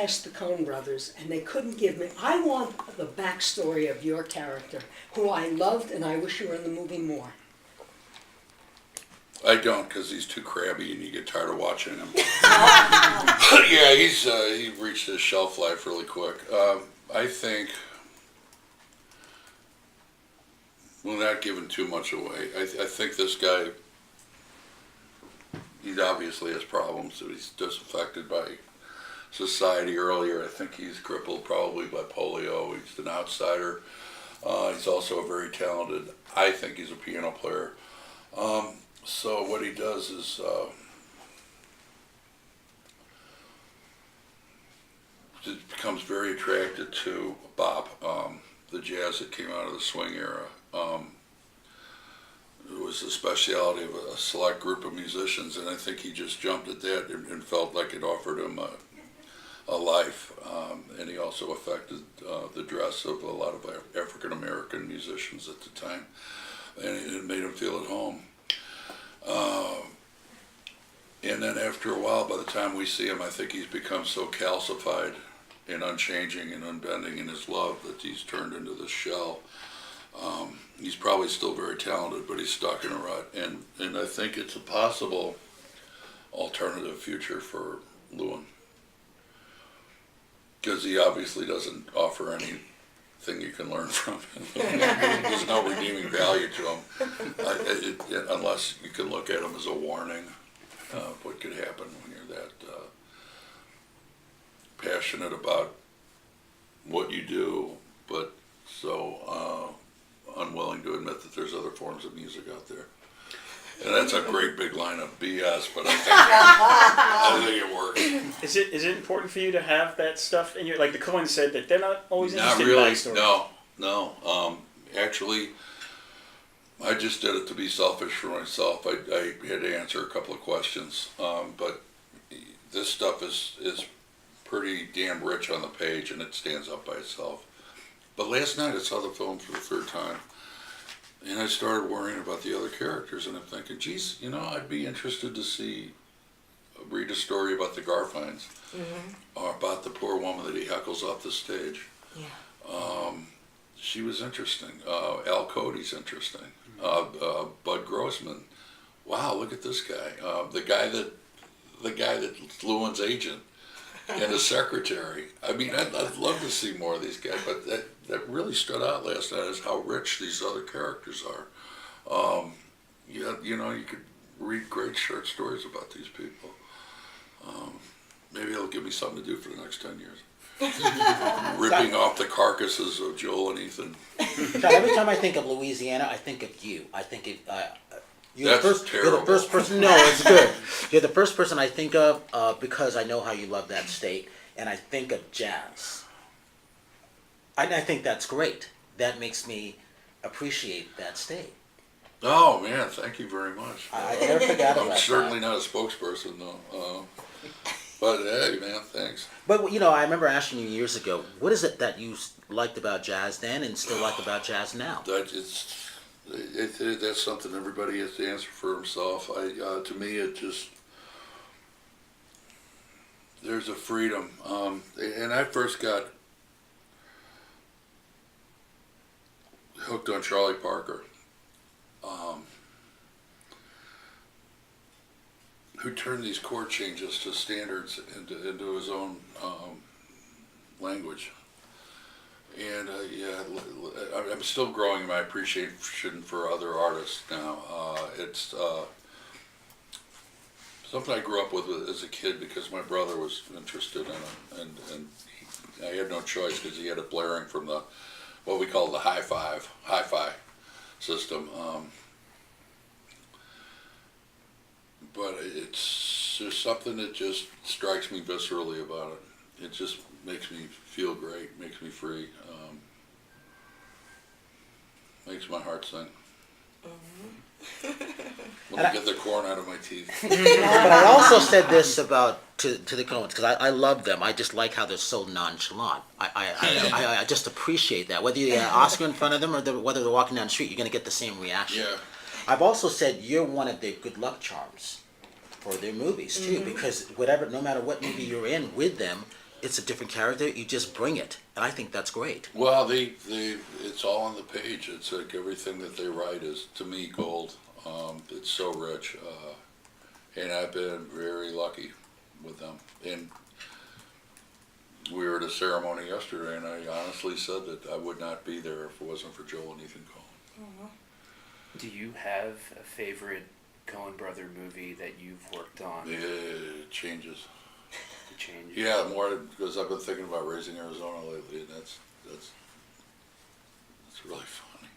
asked the Coen brothers, and they couldn't give me. I want the backstory of your character, who I loved, and I wish you were in the movie more. I don't, because he's too crabby and you get tired of watching him. Yeah, he reached his shelf life really quick. I think, well, not giving too much away, I think this guy, he obviously has problems. He's disaffected by society earlier. I think he's crippled probably by polio. He's an outsider. He's also a very talented, I think he's a piano player. So what he does is becomes very attracted to bop, the jazz that came out of the swing era. It was the speciality of a select group of musicians, and I think he just jumped at that and felt like it offered him a life. And he also affected the dress of a lot of African American musicians at the time, and it made him feel at home. And then after a while, by the time we see him, I think he's become so calcified and unchanging and unbending in his love that he's turned into this shell. He's probably still very talented, but he's stuck in a rut. And I think it's a possible alternative future for Llewyn, because he obviously doesn't offer anything you can learn from him. There's no redeeming value to him, unless you can look at him as a warning of what could happen when you're that passionate about what you do, but so unwilling to admit that there's other forms of music out there. And that's a great big line of BS, but I think it works. Is it important for you to have that stuff in your, like the Coen said that they're not always interested really, in backstory? No. Actually, I just did it to be selfish for myself. I had to answer a couple of questions, but this stuff is pretty damn rich on the page, and it stands up by itself. But last night I saw the film for the third time, and I started worrying about the other characters, and I'm thinking, geez, I'd be interested to read a story about the Garfinds, or about the poor woman that he heckles off the stage. Yeah. She was interesting. Al Cody's interesting. Bud Grossman. Wow, look at this guy. The guy that's Llewyn's agent and his secretary. I mean, I'd love to see more of these guys, but that really stood out last night is how rich these other characters are. You could read great short stories about these people. Maybe it'll give me something to do for the next 10 years. Ripping off the carcasses of Joel and Ethan. Every time I think of Louisiana, I think of you. I think you're That's terrible. You're the first person. No, it's good. You're the first person I think of because I know how you love that state, and I think of jazz. I think that's great. That makes me appreciate that state. Oh man, thank you very much. I never forgot about that. I'm certainly not a spokesperson though. But hey, man, thanks. But I remember asking you years ago, what is it that you liked about jazz then and still like about jazz now? That's something everybody has to answer for himself. To me, there's a freedom. And I first got hooked on Charlie Parker, who turned these chord changes to standards into his own language. And I'm still growing my appreciation for other artists now. It's something I grew up with as a kid because my brother was interested in it, and I had no choice because he had it blaring from what we call the hi-fi system. But there's something that just strikes me viscerally about it. It just makes me feel great, makes me free, makes my heart sing. Let me get the corn out of my teeth. But I also said this to the Coens because I love them. I just like how they're so nonchalant. I just appreciate that. Whether you got Oscar in front of them or whether they're walking down the street, you're going to get the same reaction. Yeah. I've also said you're one of their good luck charms for their movies too, because no matter what movie you're in with them, it's a different character. You just bring it, and I think that's great. Well, it's all on the page. It's like everything that they write is, to me, gold. It's so rich, and I've been very lucky with them. And we were at a ceremony yesterday, and I honestly said that I would not be there if it wasn't for Joel and Ethan Coen. Do you have a favorite Coen brother movie that you've worked on? It changes. To change? Yeah, more because I've been thinking about Raising Arizona lately, and that's really funny.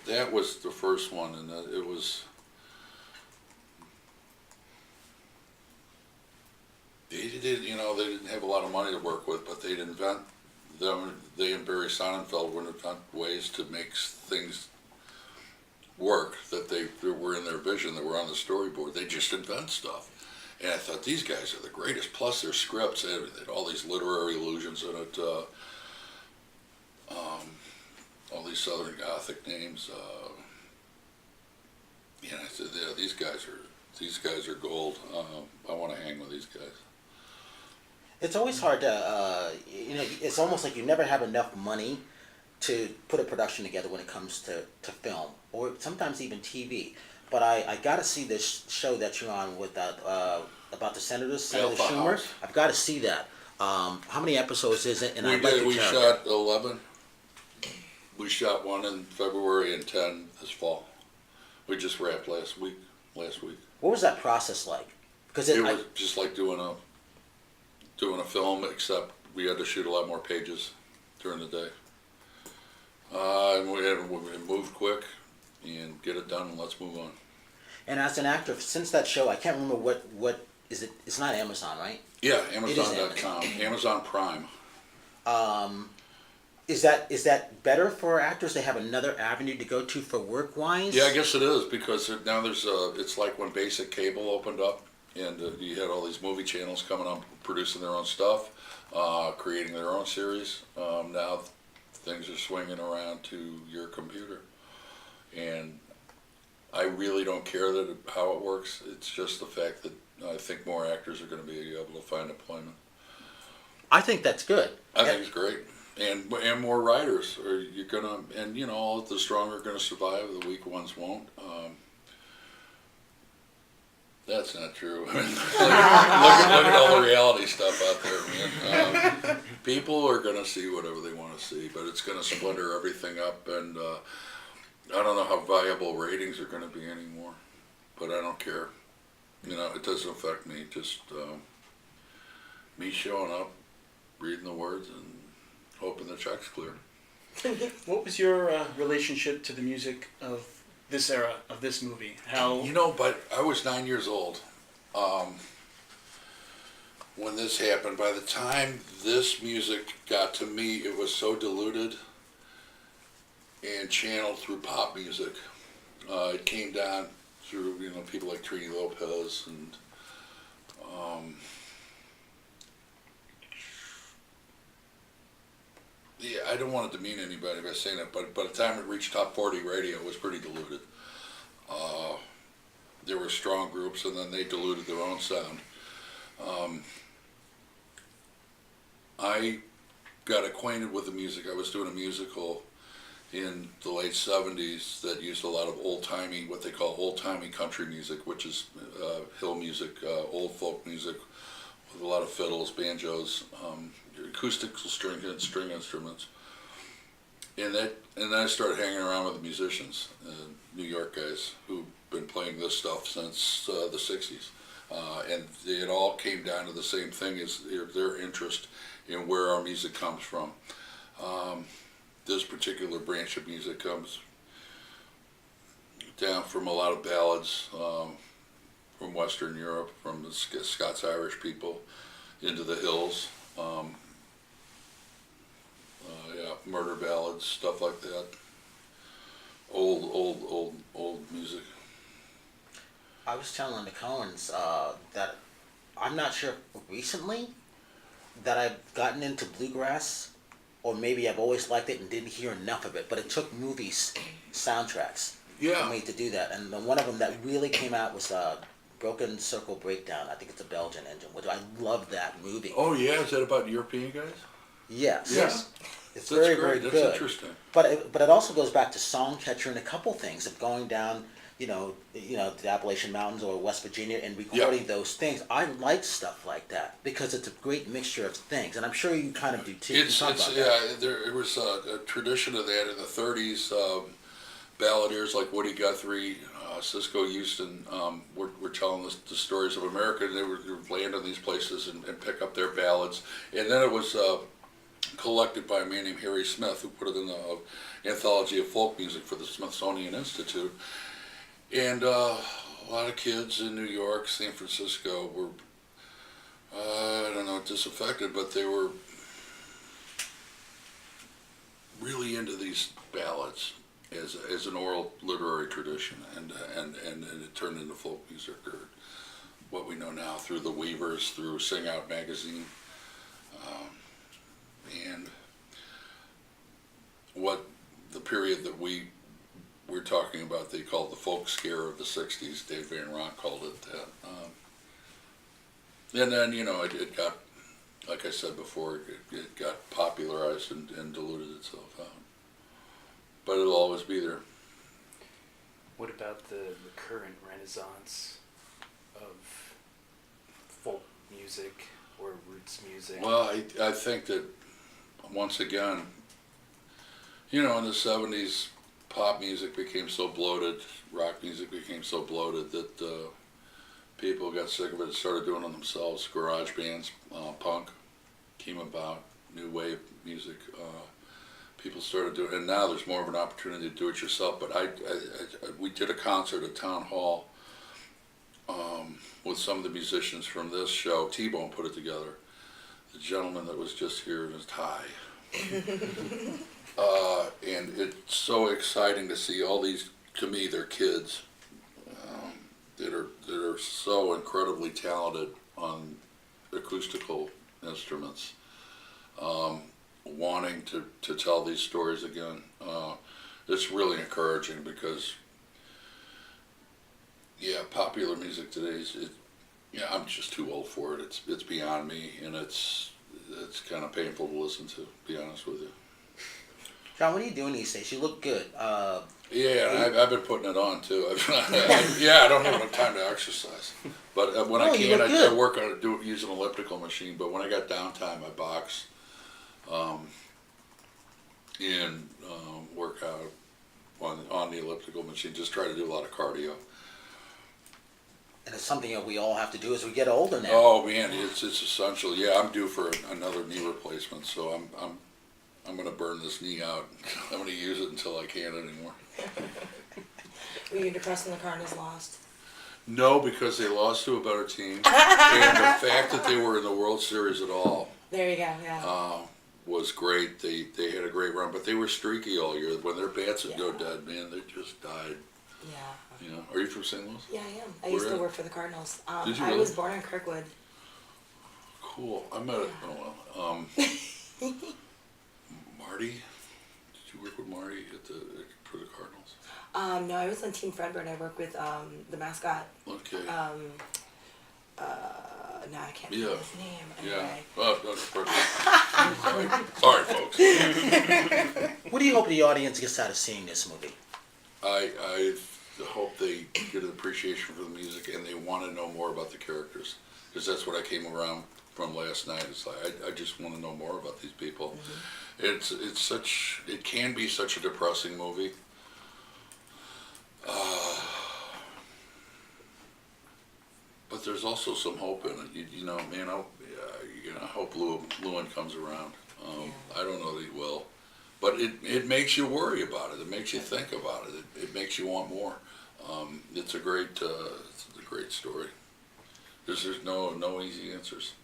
That was the first one, and it was. They didn't have a lot of money to work with, but they'd invent them. They and Barry Sonnenfeld would invent ways to make things work that they were in their vision, that were on the storyboard. They just invent stuff. And I thought, these guys are the greatest. Plus their scripts, they had all these literary allusions in it. All these Southern Gothic names. I said, yeah, these guys are gold. I want to hang with these guys. It's always hard to, it's almost like you never have enough money to put a production together when it comes to film, or sometimes even TV. But I got to see this show that you're on with about the senators, Senator Schumer. House. I've got to see that. How many episodes is it? And I'd like to We character. shot 11. We shot 1 in February and 10 this fall. We just wrapped last week. What was that process like? Because It was just like doing a film, except we had to shoot a lot more pages during the day. And we moved quick and get it done, and let's move on. And as an actor, since that show, I can't remember what is it? It's not Amazon, right? Yeah, Amazon.com, Amazon Prime. Is that better for actors to have another avenue to go to for work wise? Yeah, I guess it is, because now it's like when basic cable opened up, and you had all these movie channels coming up, producing their own stuff, creating their own series. Now things are swinging around to your computer, and I really don't care how it works. It's just the fact that I think more actors are going to be able to find employment. I think that's good. I think it's great. And more writers the strong are going to survive, the weak ones won't. That's not true. Look at all the reality stuff out there, man. People are going to see whatever they want to see, but it's going to splinter everything up, and I don't know how viable ratings are going to be anymore, but I don't care. It doesn't affect me. Just me showing up, reading the words, and hoping the check's clear. What was your relationship to the music of this era, of this movie? How? But I was 9 years old when this happened. By the time this music got to me, it was so diluted and channeled through pop music. It came down through people like Trini Lopez and I don't want to demean anybody by saying that, but by the time it reached top 40 radio, it was pretty diluted. There were strong groups, and then they diluted their own sound. I got acquainted with the music. I was doing a musical in the late 70s that used a lot of old-timey, what they call old-timey country music, which is hill music, old folk music, with a lot of fiddles, banjos, acoustic string instruments. And then I started hanging around with the musicians, New York guys who've been playing this stuff since the 60s. And it all came down to the same thing, is their interest in where our music comes from. This particular branch of music comes down from a lot of ballads from Western Europe, from the Scots-Irish people, into the hills. Murder ballads, stuff like that. Old music. I was telling the Coens that I'm not sure recently that I've gotten into bluegrass, or maybe I've always liked it and didn't hear enough of it, but it took movies soundtracks for me to do that. And one of them that really came out was Broken Circle Breakdown. I think it's a Belgian engine, which I love that movie. Oh yeah, is that about European guys? Yes. Yes. It's That's very, great. very That's good. interesting. But it also goes back to Songcatcher and a couple things of going down, the Appalachian Mountains or West Virginia and recording those things. I like stuff like that because it's a great mixture of things, and I'm sure you kind of do too. You talk about that. There was a tradition of that in the '30s. Balladeers like Woody Guthrie, Cisco Houston were telling the stories of America, and they would land on these places and pick up their ballads. And then it was collected by a man named Harry Smith, who put it in the Anthology of Folk Music for the Smithsonian Institute. And a lot of kids in New York, San Francisco were, I don't know, disaffected, but they were really into these ballads as an oral literary tradition, and it turned into folk music, or what we know now through the Weavers, through Sing Out magazine, and what the period that we're talking about they called the folk scare of the '60s. Dave Van Ronk called it that. And then it got, like I said before, it got popularized and diluted itself out. But it'll always be there. What about the current renaissance of folk music or roots music? Well, I think that, once again, in the '70s, pop music became so bloated, rock music became so bloated that people got sick of it and started doing it themselves. Garage bands, punk came about, new wave music. People started doing it, and now there's more of an opportunity to do it yourself. But we did a concert at Town Hall with some of the musicians from this show. T-Bone put it together. The gentleman that was just here in his tie. And it's so exciting to see all these, to me, they're kids that are so incredibly talented on acoustical instruments. Wanting to tell these stories again. It's really encouraging because, popular music today I'm just too old for it. It's beyond me, and it's kind of painful to listen to be honest with you. John, what are you doing these days? You look good. And I've been putting it on too. I don't have enough time to exercise, but when I can, I work on it, use an elliptical machine. But when I got downtime, I box. And work out on the elliptical machine. Just try to do a lot of cardio. And it's something that we all have to do as we get older now. Oh man, it's essential. Yeah, I'm due for another knee replacement, so I'm going to burn this knee out. I'm going to use it until I can't anymore. Were you depressed when the Cardinals lost? No, because they lost to a better team, and the fact that they were in the World Series at all. There you go. Yeah. Was great. They had a great run, but they were streaky all year. When their bats would go dead, man, they just died. Yeah. Are you from St. Louis? Yeah, I am. I used to work for the Cardinals. Did you I really? was born in Kirkwood. Cool. I met it. Oh well. Marty. Did you work with Marty for the Cardinals? No, I was on Team Fredbird. I worked with the mascot. Okay. No, I can't remember his name. Anyway. Well, that's perfect. Sorry, folks. What do you hope the audience gets out of seeing this movie? I hope they get an appreciation for the music and they want to know more about the characters, because that's what I came around from last night. It's like I just want to know more about these people. Mm-hmm. It can be such a depressing movie. But there's also some hope in it. I hope Llewyn comes around. I don't know that he will, but it makes you worry about it. It makes you think about it. It makes you want more. It's a great story. There's no easy answers.